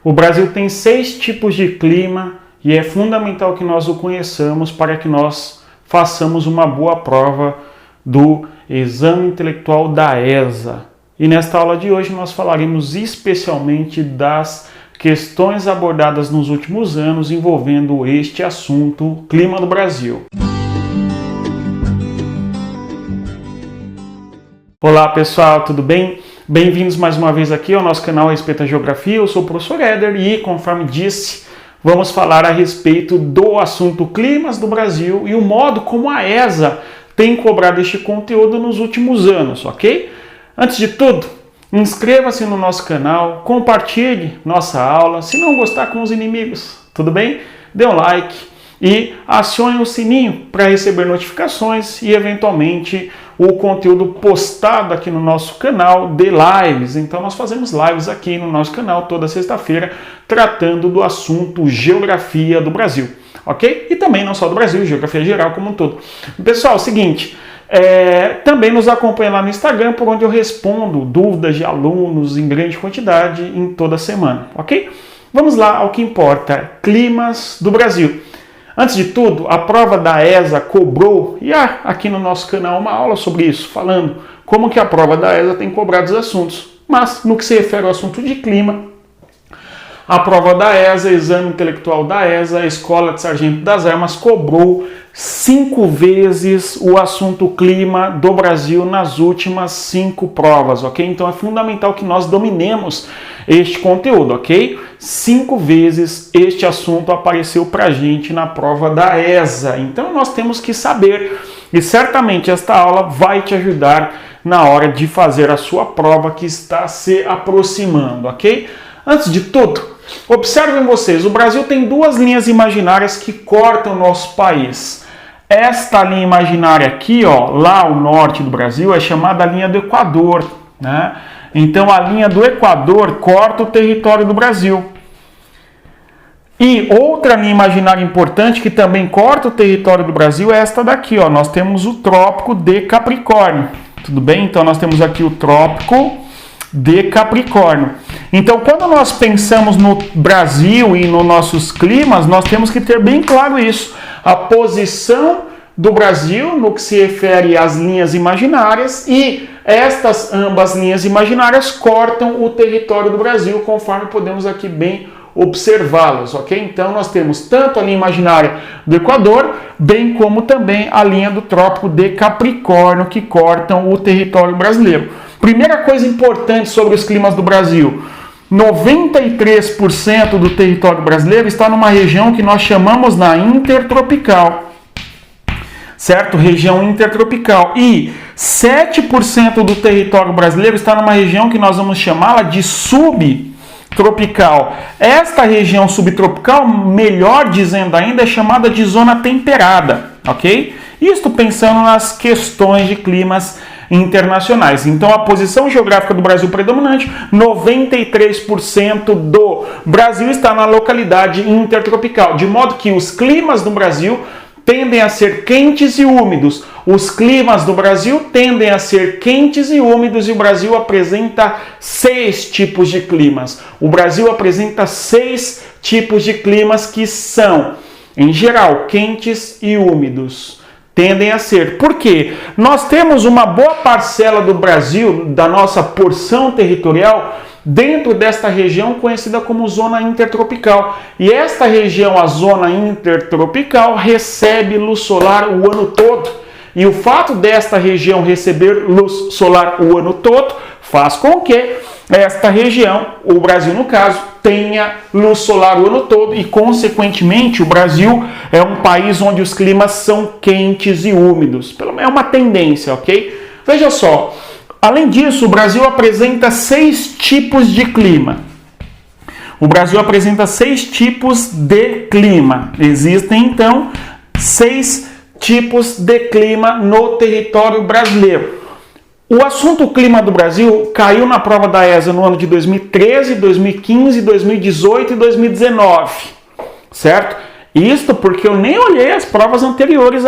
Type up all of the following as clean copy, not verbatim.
O Brasil tem 6 tipos de clima e é fundamental que nós o conheçamos para que nós façamos uma boa prova do Exame Intelectual da ESA. E nesta aula de hoje nós falaremos especialmente das questões abordadas nos últimos anos envolvendo este assunto, clima do Brasil. Olá pessoal, tudo bem? Bem-vindos mais uma vez aqui ao nosso canal Respeito à Geografia. Eu sou o professor Éder e, conforme disse, vamos falar a respeito do assunto climas do Brasil e o modo como a ESA tem cobrado este conteúdo nos últimos anos, ok? Antes de tudo, inscreva-se no nosso canal, compartilhe nossa aula, se não gostar com os inimigos, tudo bem? Dê um like e acione o sininho para receber notificações e, eventualmente, o conteúdo postado aqui no nosso canal de lives. Então nós fazemos lives aqui no nosso canal toda sexta-feira tratando do assunto Geografia do Brasil, ok? E também não só do Brasil, Geografia geral como um todo. Pessoal, é o seguinte, também nos acompanha lá no Instagram, por onde eu respondo dúvidas de alunos em grande quantidade em toda semana, ok? Vamos lá ao que importa, climas do Brasil. Antes de tudo, a prova da ESA cobrou, e há aqui no nosso canal uma aula sobre isso, falando como que a prova da ESA tem cobrado os assuntos. Mas, no que se refere ao assunto de clima, a prova da ESA, Exame Intelectual da ESA, a Escola de Sargento das Armas, cobrou 5 vezes o assunto clima do Brasil nas últimas 5 provas, ok? Então é fundamental que nós dominemos este conteúdo, ok? 5 vezes este assunto apareceu pra gente na prova da ESA, então nós temos que saber, e certamente esta aula vai te ajudar na hora de fazer a sua prova que está se aproximando, ok? Antes de tudo, observem vocês, o Brasil tem 2 linhas imaginárias que cortam o nosso país. Esta linha imaginária aqui, ó, lá ao norte do Brasil, é chamada linha do Equador, né? Então a linha do Equador corta o território do Brasil. E outra linha imaginária importante que também corta o território do Brasil é esta daqui, ó. Nós temos o Trópico de Capricórnio, tudo bem? Então nós temos aqui o Trópico de Capricórnio. Então, quando nós pensamos no Brasil e nos nossos climas, nós temos que ter bem claro isso. A posição do Brasil no que se refere às linhas imaginárias e estas ambas linhas imaginárias cortam o território do Brasil, conforme podemos aqui bem observá-las, ok? Então, nós temos tanto a linha imaginária do Equador, bem como também a linha do Trópico de Capricórnio, que cortam o território brasileiro. Primeira coisa importante sobre os climas do Brasil: 93% do território brasileiro está numa região que nós chamamos na intertropical, certo? Região intertropical. E 7% do território brasileiro está numa região que nós vamos chamá-la de subtropical. Esta região subtropical, melhor dizendo ainda, é chamada de zona temperada, ok? Isto pensando nas questões de climas internacionais. Então, a posição geográfica do Brasil predominante, 93% do Brasil está na localidade intertropical, de modo que os climas do Brasil tendem a ser quentes e úmidos. Os climas do Brasil tendem a ser quentes e úmidos e o Brasil apresenta 6 tipos de climas. O Brasil apresenta 6 tipos de climas que são, em geral, quentes e úmidos. Tendem a ser. Por quê? Nós temos uma boa parcela do Brasil, da nossa porção territorial, dentro desta região conhecida como zona intertropical. E esta região, a zona intertropical, recebe luz solar o ano todo. E o fato desta região receber luz solar o ano todo faz com que esta região, o Brasil no caso, tenha luz solar o ano todo e, consequentemente, o Brasil é um país onde os climas são quentes e úmidos. É uma tendência, ok? Veja só, além disso, o Brasil apresenta 6 tipos de clima. O Brasil apresenta 6 tipos de clima. Existem, então, 6 tipos de clima no território brasileiro. O assunto clima do Brasil caiu na prova da ESA no ano de 2013, 2015, 2018 e 2019, certo? Isto porque eu nem olhei as provas anteriores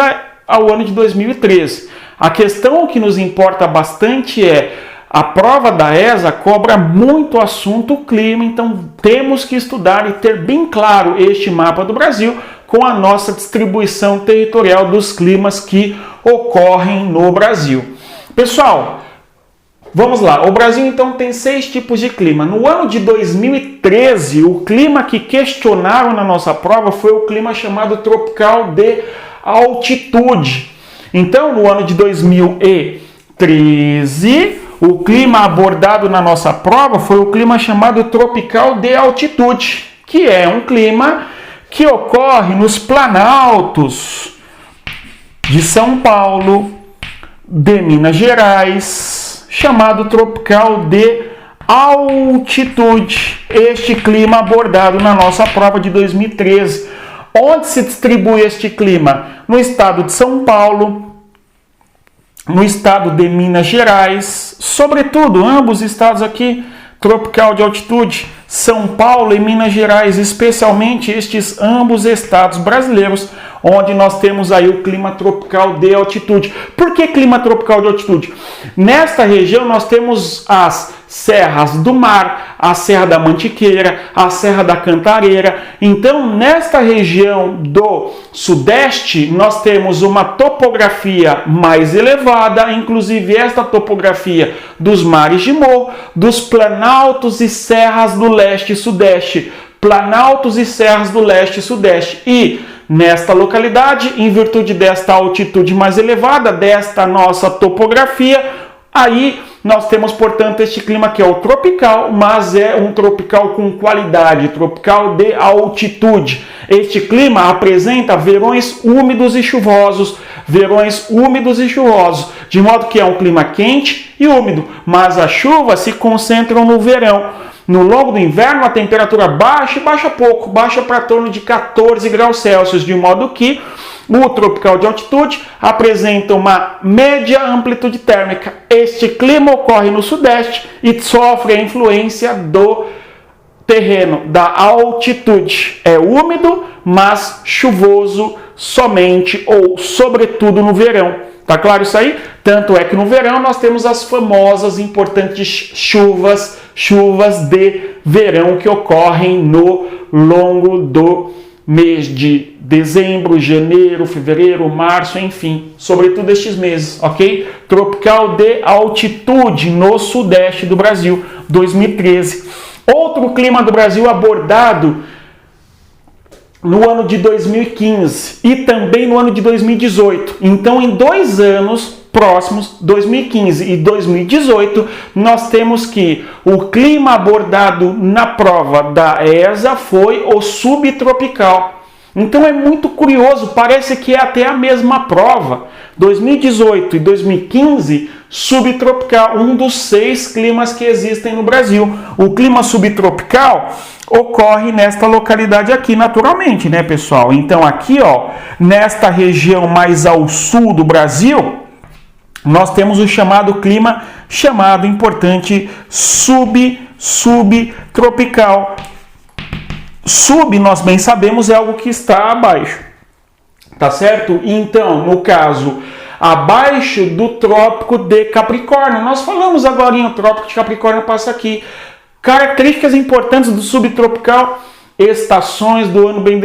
ao ano de 2013. A questão que nos importa bastante é A prova da ESA cobra muito assunto clima, então temos que estudar e ter bem claro este mapa do Brasil com a nossa distribuição territorial dos climas que ocorrem no Brasil. Pessoal, vamos lá. O Brasil então tem 6 tipos de clima. No ano de 2013, o clima que questionaram na nossa prova foi o clima chamado tropical de altitude. Então, no ano de 2013, o clima abordado na nossa prova foi o clima chamado tropical de altitude, que é um clima que ocorre nos planaltos de São Paulo, de Minas Gerais, chamado tropical de altitude. Este clima abordado na nossa prova de 2013. Onde se distribui este clima? No estado de São Paulo, no estado de Minas Gerais, sobretudo, ambos estados aqui, tropical de altitude, São Paulo e Minas Gerais, especialmente estes ambos estados brasileiros, onde nós temos aí o clima tropical de altitude. Por que clima tropical de altitude? Nesta região nós temos as serras do Mar, a Serra da Mantiqueira, a Serra da Cantareira. Então, nesta região do Sudeste, nós temos uma topografia mais elevada, inclusive esta topografia dos mares de morro, dos planaltos e serras do Leste e Sudeste. Planaltos e serras do Leste e Sudeste. E nesta localidade, em virtude desta altitude mais elevada, desta nossa topografia, aí nós temos, portanto, este clima que é o tropical, mas é um tropical com qualidade, tropical de altitude. Este clima apresenta verões úmidos e chuvosos, de modo que é um clima quente e úmido, mas as chuvas se concentram no verão. No longo do inverno, a temperatura baixa e baixa pouco, baixa para torno de 14 graus Celsius, de modo que o tropical de altitude apresenta uma média amplitude térmica. Este clima ocorre no Sudeste e sofre a influência do terreno, da altitude. É úmido, mas chuvoso somente ou sobretudo no verão. Tá claro isso aí? Tanto é que no verão nós temos as famosas importantes chuvas de verão que ocorrem no longo do mês de dezembro, janeiro, fevereiro, março, enfim, sobretudo estes meses, ok? Tropical de altitude no Sudeste do Brasil, 2013. Outro clima do Brasil abordado no ano de 2015 e também no ano de 2018. Então, em 2 anos próximos, 2015 e 2018, nós temos que o clima abordado na prova da ESA foi o subtropical. Então é muito curioso, parece que é até a mesma prova. 2018 e 2015, subtropical, um dos 6 climas que existem no Brasil. O clima subtropical ocorre nesta localidade aqui, naturalmente, né, pessoal? Então aqui, ó, nesta região mais ao sul do Brasil, nós temos o chamado clima, importante, subtropical. Sub, nós bem sabemos, é algo que está abaixo, tá certo? Então, no caso, abaixo do trópico de Capricórnio. Nós falamos agora em o trópico de Capricórnio passa aqui. Características importantes do subtropical: estações do ano bem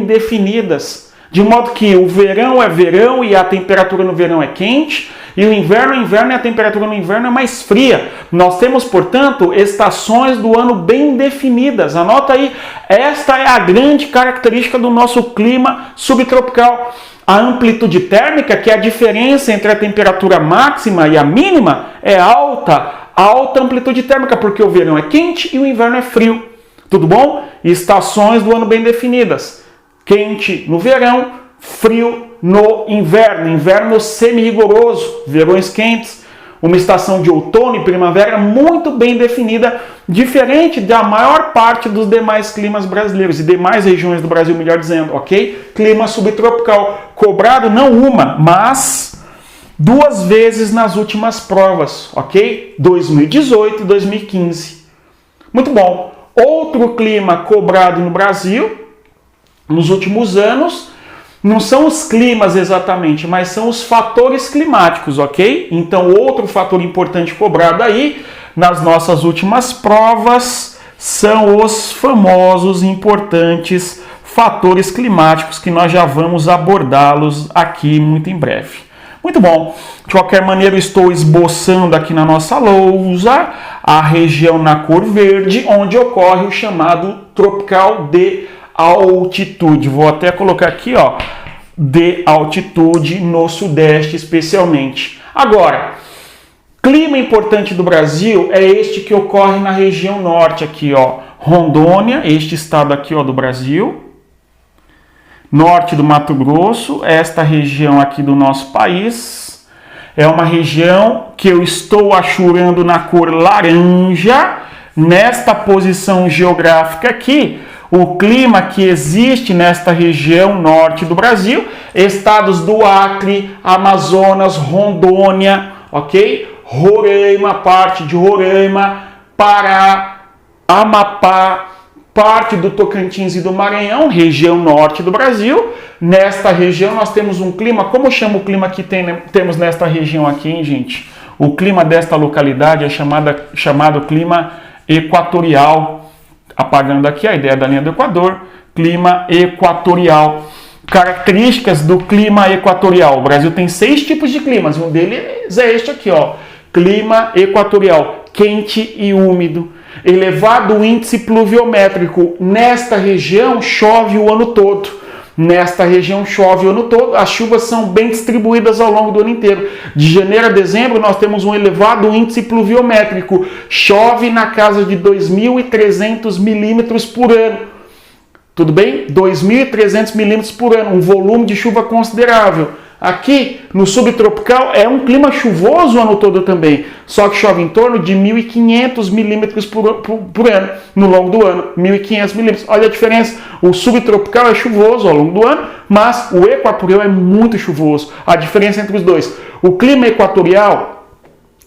definidas. De modo que o verão é verão e a temperatura no verão é quente, e o inverno é inverno e a temperatura no inverno é mais fria. Nós temos, portanto, estações do ano bem definidas. Anota aí, esta é a grande característica do nosso clima subtropical. A amplitude térmica, que é a diferença entre a temperatura máxima e a mínima, é alta amplitude térmica, porque o verão é quente e o inverno é frio. Tudo bom? Estações do ano bem definidas. Quente no verão, frio no inverno. Inverno semi-rigoroso, verões quentes. Uma estação de outono e primavera muito bem definida, diferente da maior parte dos demais climas brasileiros e demais regiões do Brasil, melhor dizendo, ok? Clima subtropical, cobrado não uma, mas 2 vezes nas últimas provas, ok? 2018 e 2015. Muito bom. Outro clima cobrado no Brasil nos últimos anos, não são os climas exatamente, mas são os fatores climáticos, ok? Então, outro fator importante cobrado aí nas nossas últimas provas são os famosos importantes fatores climáticos que nós já vamos abordá-los aqui muito em breve. Muito bom. De qualquer maneira, eu estou esboçando aqui na nossa lousa a região na cor verde, onde ocorre o chamado tropical de altitude. Vou até colocar aqui, ó, de altitude no sudeste especialmente. Agora, clima importante do Brasil é este que ocorre na região norte aqui, ó, Rondônia, este estado aqui, ó, do Brasil. Norte do Mato Grosso, esta região aqui do nosso país, é uma região que eu estou achurando na cor laranja, nesta posição geográfica aqui, o clima que existe nesta região norte do Brasil, estados do Acre, Amazonas, Rondônia, ok? Roraima, parte de Roraima, Pará, Amapá, parte do Tocantins e do Maranhão, região norte do Brasil. Nesta região nós temos um clima, como chama o clima que temos nesta região aqui, hein, gente? O clima desta localidade é chamado clima equatorial. Apagando aqui a ideia da linha do Equador, clima equatorial. Características do clima equatorial. O Brasil tem 6 tipos de climas, um deles é este aqui, ó. Clima equatorial, quente e úmido. Elevado índice pluviométrico. Nesta região chove o ano todo. Nesta região chove o ano todo. As chuvas são bem distribuídas ao longo do ano inteiro. De janeiro a dezembro nós temos um elevado índice pluviométrico. Chove na casa de 2.300 milímetros por ano. Tudo bem? 2.300 milímetros por ano. Um volume de chuva considerável. Aqui no subtropical é um clima chuvoso o ano todo também, só que chove em torno de 1.500 milímetros por ano, no longo do ano, 1.500 milímetros. Olha a diferença, o subtropical é chuvoso ao longo do ano, mas o equatorial é muito chuvoso. A diferença entre os dois, o clima equatorial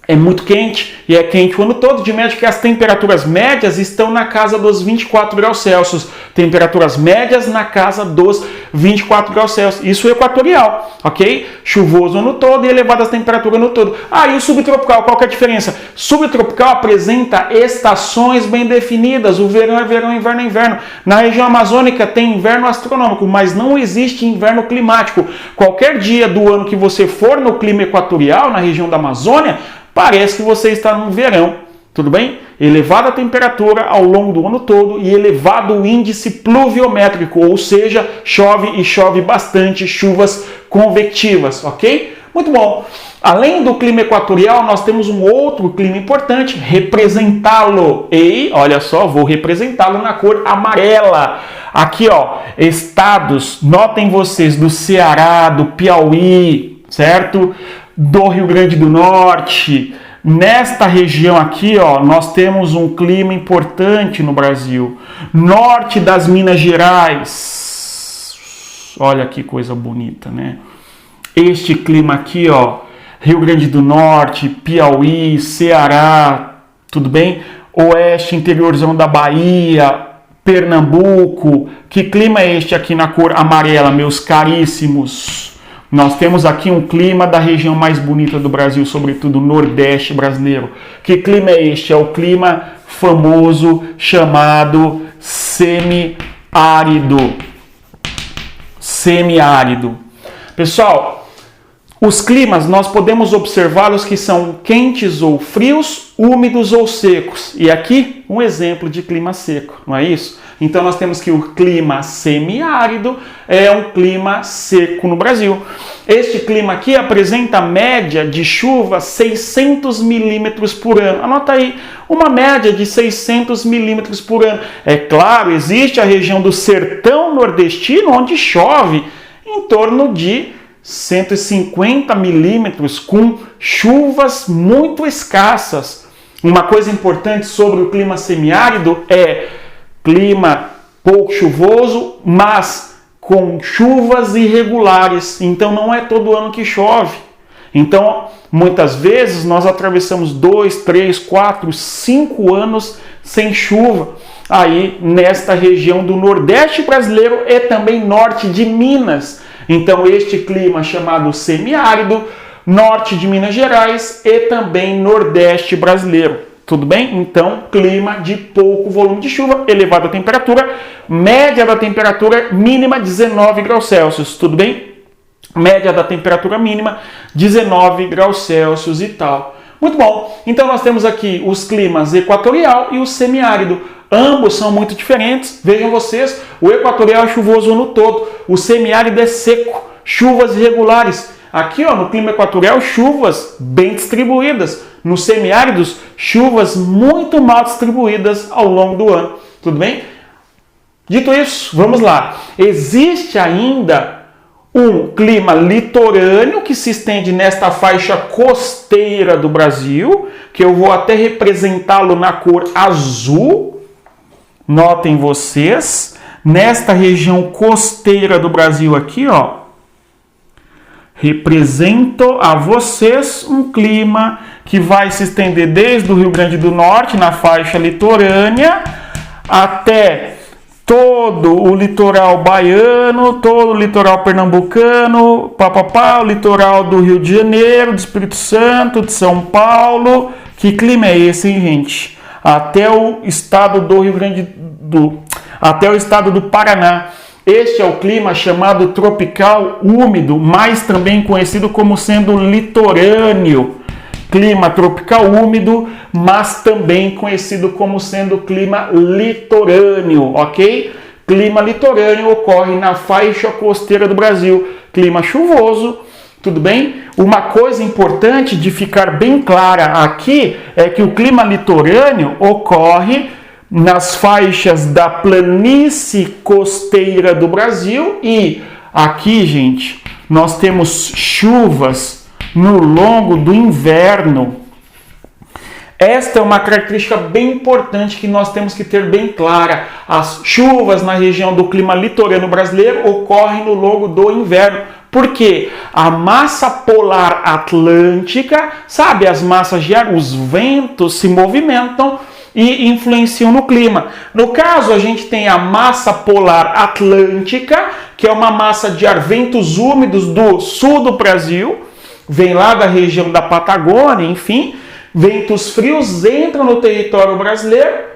é muito quente e é quente o ano todo, de média que as temperaturas médias estão na casa dos 24 graus Celsius. Temperaturas médias na casa dos 24 graus Celsius. Isso é equatorial, ok? Chuvoso o ano todo e elevadas temperaturas o ano todo. E o subtropical, qual que é a diferença? Subtropical apresenta estações bem definidas. O verão é verão, inverno é inverno. Na região amazônica tem inverno astronômico, mas não existe inverno climático. Qualquer dia do ano que você for no clima equatorial, na região da Amazônia, parece que você está no verão, tudo bem? Elevada temperatura ao longo do ano todo e elevado índice pluviométrico, ou seja, chove e chove bastante, chuvas convectivas, ok? Muito bom. Além do clima equatorial, nós temos um outro clima importante, representá-lo. E, olha só, vou representá-lo na cor amarela. Aqui, ó, estados, notem vocês, do Ceará, do Piauí, certo? Do Rio Grande do Norte. Nesta região aqui, ó, nós temos um clima importante no Brasil. Norte das Minas Gerais. Olha que coisa bonita, né? Este clima aqui, ó, Rio Grande do Norte, Piauí, Ceará, tudo bem? Oeste, interiorzão da Bahia, Pernambuco. Que clima é este aqui na cor amarela, meus caríssimos? Nós temos aqui um clima da região mais bonita do Brasil, sobretudo o Nordeste brasileiro. Que clima é este? É o clima famoso chamado semiárido. Semiárido. Pessoal, os climas nós podemos observá-los que são quentes ou frios, úmidos ou secos. E aqui um exemplo de clima seco, não é isso? Então nós temos que o clima semiárido é um clima seco no Brasil. Este clima aqui apresenta média de chuva 600 milímetros por ano. Anota aí, uma média de 600 milímetros por ano. É claro, existe a região do sertão nordestino onde chove em torno de 150 milímetros com chuvas muito escassas. Uma coisa importante sobre o clima semiárido é clima pouco chuvoso, mas com chuvas irregulares. Então não é todo ano que chove. Então, muitas vezes nós atravessamos 2, 3, 4, 5 anos sem chuva. Aí, nesta região do Nordeste brasileiro e também norte de Minas. Então este clima chamado semiárido, norte de Minas Gerais e também nordeste brasileiro. Tudo bem? Então, clima de pouco volume de chuva, elevada temperatura, média da temperatura mínima 19 graus Celsius. Tudo bem? Média da temperatura mínima 19 graus Celsius e tal. Muito bom. Então nós temos aqui os climas equatorial e o semiárido. Ambos são muito diferentes. Vejam vocês, o equatorial é chuvoso o ano todo, o semiárido é seco, chuvas irregulares. Aqui, ó, no clima equatorial, chuvas bem distribuídas. Nos semiáridos, chuvas muito mal distribuídas ao longo do ano. Tudo bem? Dito isso, vamos lá. Existe ainda um clima litorâneo que se estende nesta faixa costeira do Brasil, que eu vou até representá-lo na cor azul. Notem vocês, nesta região costeira do Brasil aqui, ó, represento a vocês um clima que vai se estender desde o Rio Grande do Norte, na faixa litorânea, até todo o litoral baiano, todo o litoral pernambucano, o litoral do Rio de Janeiro, do Espírito Santo, de São Paulo. Que clima é esse, hein, gente? Até o estado do até o estado do Paraná. Este é o clima chamado tropical úmido, mais também conhecido como sendo litorâneo. Clima tropical úmido, mas também conhecido como sendo clima litorâneo, ok? Clima litorâneo ocorre na faixa costeira do Brasil. Clima chuvoso, tudo bem? Uma coisa importante de ficar bem clara aqui é que o clima litorâneo ocorre nas faixas da planície costeira do Brasil e aqui, gente, nós temos chuvas no longo do inverno. Esta é uma característica bem importante que nós temos que ter bem clara. As chuvas na região do clima litorâneo brasileiro ocorrem no longo do inverno. Por quê? A massa polar atlântica, sabe, as massas de ar, os ventos se movimentam e influenciam no clima. No caso, a gente tem a massa polar atlântica, que é uma massa de ar, ventos úmidos do sul do Brasil, vem lá da região da Patagônia, enfim, ventos frios entram no território brasileiro,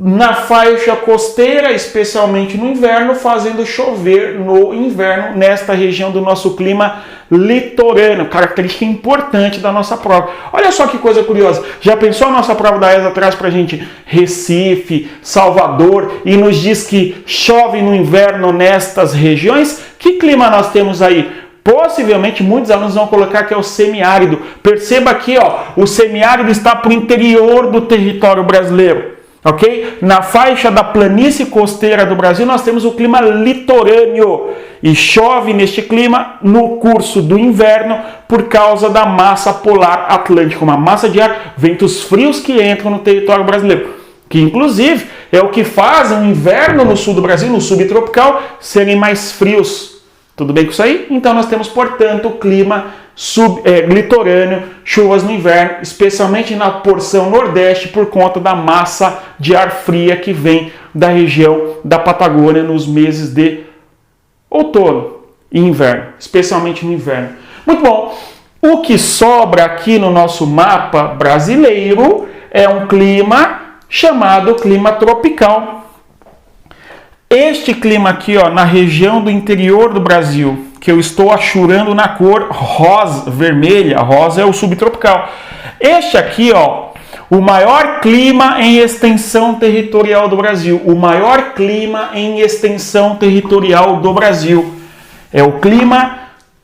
na faixa costeira, especialmente no inverno, fazendo chover no inverno nesta região do nosso clima litorâneo, característica importante da nossa prova. Olha só que coisa curiosa, já pensou a nossa prova da ESA traz pra gente Recife, Salvador e nos diz que chove no inverno nestas regiões? Que clima nós temos aí? Possivelmente muitos alunos vão colocar que é o semiárido. Perceba aqui, ó, o semiárido está para o interior do território brasileiro. Ok? Na faixa da planície costeira do Brasil nós temos o clima litorâneo e chove neste clima no curso do inverno por causa da massa polar atlântica, uma massa de ar, ventos frios que entram no território brasileiro, que inclusive é o que faz o inverno no sul do Brasil, no subtropical, serem mais frios. Tudo bem com isso aí? Então nós temos, portanto, o clima litorâneo, chuvas no inverno, especialmente na porção nordeste por conta da massa de ar fria que vem da região da Patagônia nos meses de outono e inverno, especialmente no inverno. Muito bom. O que sobra aqui no nosso mapa brasileiro é um clima chamado clima tropical. Este clima aqui, ó, na região do interior do Brasil, que eu estou achurando na cor rosa, vermelha, rosa é o subtropical. Este aqui, ó, o maior clima em extensão territorial do Brasil, o maior clima em extensão territorial do Brasil é o clima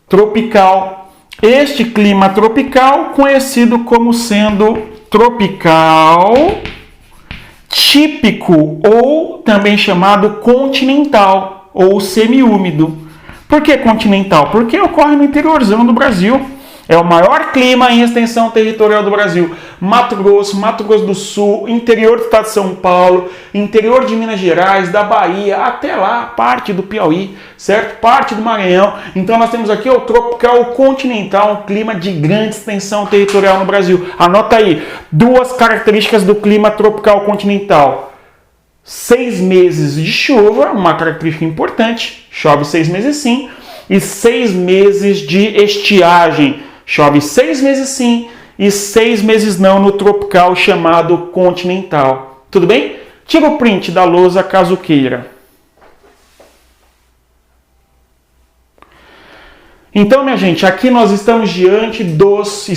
tropical. Este clima tropical, conhecido como sendo tropical típico ou também chamado continental ou semiúmido. Por que continental? Porque ocorre no interiorzão do Brasil. É o maior clima em extensão territorial do Brasil. Mato Grosso do Sul, interior do estado de São Paulo, interior de Minas Gerais, da Bahia, até lá, parte do Piauí, certo? Parte do Maranhão. Então nós temos aqui o tropical continental, um clima de grande extensão territorial no Brasil. Anota aí, duas características do clima tropical continental. 6 meses de chuva, uma característica importante, chove 6 meses sim. e 6 meses de estiagem. Chove 6 meses sim e 6 meses não no tropical chamado continental. Tudo bem? Tira o print da lousa caso queira. Então, minha gente, aqui nós estamos diante dos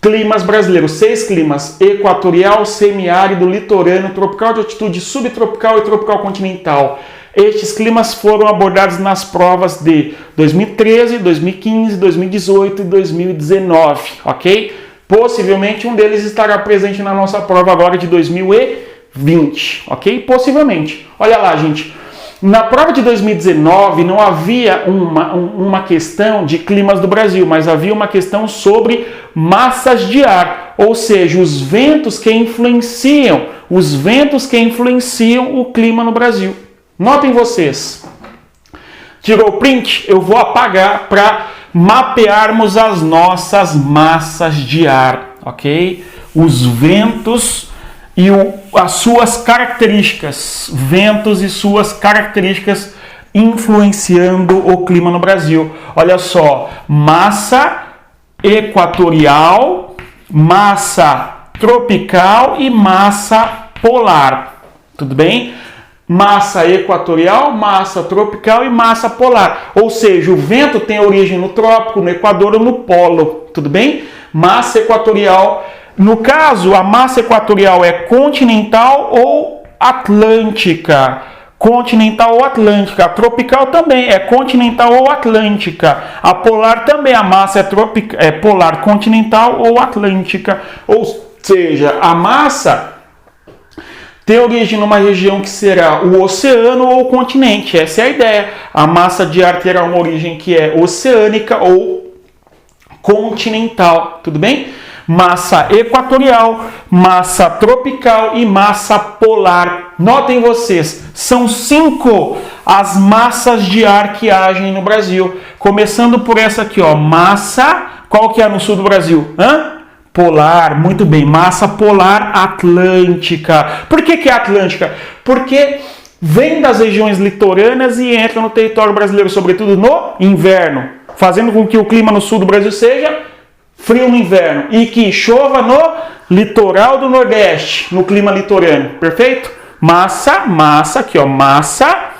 climas brasileiros. 6 climas: equatorial, semiárido, litorâneo, tropical de altitude, subtropical e tropical continental. Estes climas foram abordados nas provas de 2013, 2015, 2018 e 2019, ok? Possivelmente um deles estará presente na nossa prova agora de 2020, ok? Possivelmente. Olha lá, gente. Na prova de 2019 não havia uma questão de climas do Brasil, mas havia uma questão sobre massas de ar, ou seja, os ventos que influenciam o clima no Brasil. Notem vocês. Tirou o print? Eu vou apagar para mapearmos as nossas massas de ar, ok? Os ventos e as suas características, ventos e suas características influenciando o clima no Brasil. Olha só, massa equatorial, massa tropical e massa polar. Tudo bem? Massa equatorial, massa tropical e massa polar. Ou seja, o vento tem origem no trópico, no Equador ou no polo. Tudo bem? Massa equatorial. No caso, a massa equatorial é continental ou atlântica. Continental ou atlântica. A tropical também é continental ou atlântica. A polar também, a massa é polar continental ou atlântica. Ou seja, a massa tem origem numa região que será o oceano ou o continente. Essa é a ideia. A massa de ar terá uma origem que é oceânica ou continental. Tudo bem? Massa equatorial, massa tropical e massa polar. Notem vocês, são 5 as massas de ar que agem no Brasil. Começando por essa aqui, ó, massa, qual que é no sul do Brasil? Polar, muito bem, massa polar atlântica. Por que é atlântica? Porque vem das regiões litorâneas e entra no território brasileiro, sobretudo no inverno, fazendo com que o clima no sul do Brasil seja frio no inverno e que chova no litoral do Nordeste, no clima litorâneo, perfeito? Massa aqui ó, massa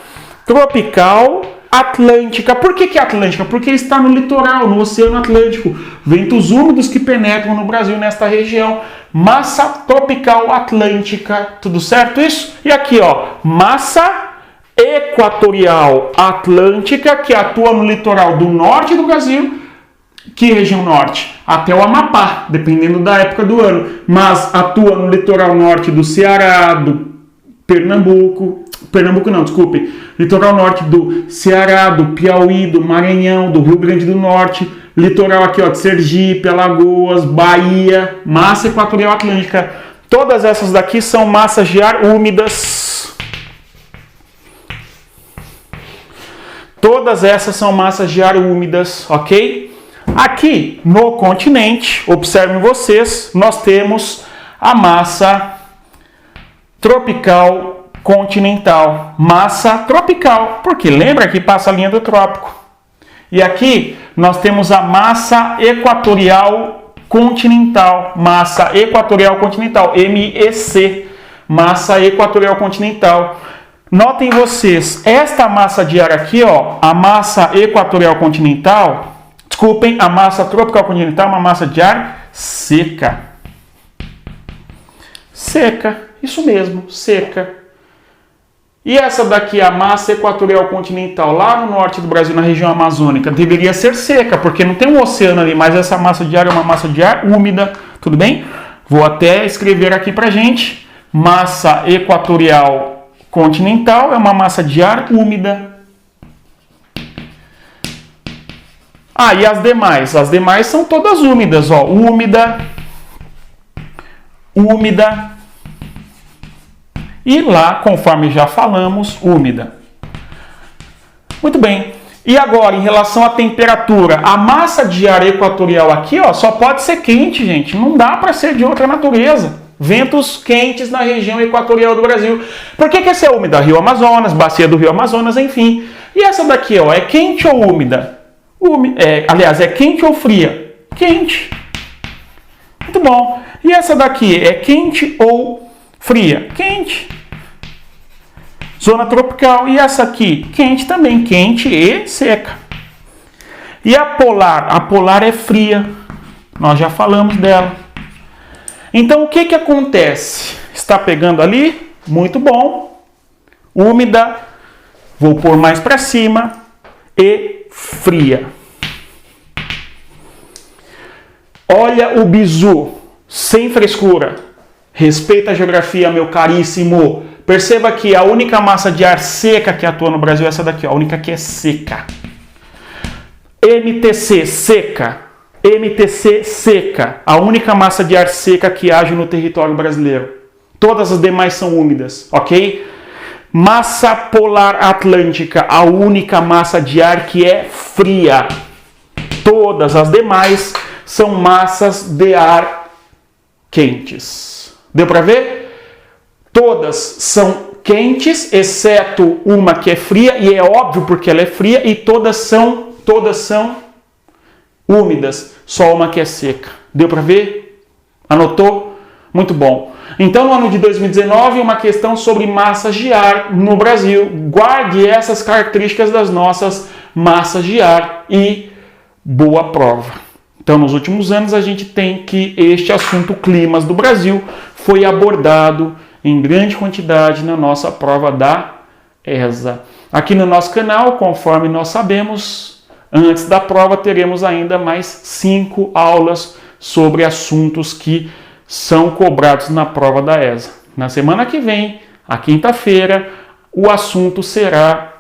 tropical atlântica. Por que é atlântica? Porque está no litoral, no Oceano Atlântico. Ventos úmidos que penetram no Brasil, nesta região. Massa tropical atlântica, tudo certo isso? E aqui ó, massa equatorial atlântica que atua no litoral do norte do Brasil. Que região norte? Até o Amapá, dependendo da época do ano. Mas atua no litoral norte do Ceará, do Pernambuco não, desculpe. Litoral norte do Ceará, do Piauí, do Maranhão, do Rio Grande do Norte. Litoral aqui ó, de Sergipe, Alagoas, Bahia. Massa equatorial atlântica. Todas essas daqui são massas de ar úmidas. Todas essas são massas de ar úmidas, ok? Aqui no continente, observem vocês, nós temos a massa tropical continental. Massa tropical, porque lembra que passa a linha do trópico. E aqui nós temos a massa equatorial continental. Massa equatorial continental, MEC. Massa equatorial continental. Notem vocês, esta massa de ar aqui, ó, a massa equatorial continental... Desculpem, a massa tropical continental é uma massa de ar seca. Seca, isso mesmo, seca. E essa daqui, a massa equatorial continental, lá no norte do Brasil, na região amazônica, deveria ser seca, porque não tem um oceano ali, mas essa massa de ar é uma massa de ar úmida, tudo bem? Vou até escrever aqui pra gente. Massa equatorial continental é uma massa de ar úmida. Ah, e as demais? As demais são todas úmidas, ó. Úmida, úmida e lá, conforme já falamos, úmida. Muito bem. E agora, em relação à temperatura, a massa de ar equatorial aqui, ó, só pode ser quente, gente. Não dá para ser de outra natureza. Ventos quentes na região equatorial do Brasil. Por que essa é úmida? Rio Amazonas, bacia do Rio Amazonas, enfim. E essa daqui, ó, é quente ou úmida? Aliás, é quente ou fria? Quente. Muito bom. E essa daqui é quente ou fria? Quente. Zona tropical. E essa aqui? Quente também. Quente e seca. E a polar? A polar é fria. Nós já falamos dela. Então, o que que acontece? Está pegando ali? Muito bom. Úmida. Vou pôr mais para cima. E fria. Olha o bizu. Sem frescura. Respeita a geografia, meu caríssimo. Perceba que a única massa de ar seca que atua no Brasil é essa daqui, ó, a única que é seca. MTC, seca. MTC, seca. A única massa de ar seca que age no território brasileiro. Todas as demais são úmidas, ok? Massa polar atlântica, a única massa de ar que é fria. Todas as demais são massas de ar quentes. Deu para ver? Todas são quentes, exceto uma que é fria, e é óbvio porque ela é fria, e todas são úmidas, só uma que é seca. Deu para ver? Anotou? Muito bom. Então, no ano de 2019, uma questão sobre massas de ar no Brasil. Guarde essas características das nossas massas de ar e boa prova. Então, nos últimos anos, a gente tem que este assunto climas do Brasil foi abordado em grande quantidade na nossa prova da ESA. Aqui no nosso canal, conforme nós sabemos, antes da prova teremos ainda mais 5 aulas sobre assuntos que são cobrados na prova da ESA. Na semana que vem, a quinta-feira, o assunto será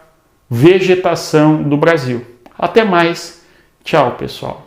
vegetação do Brasil. Até mais. Tchau, pessoal.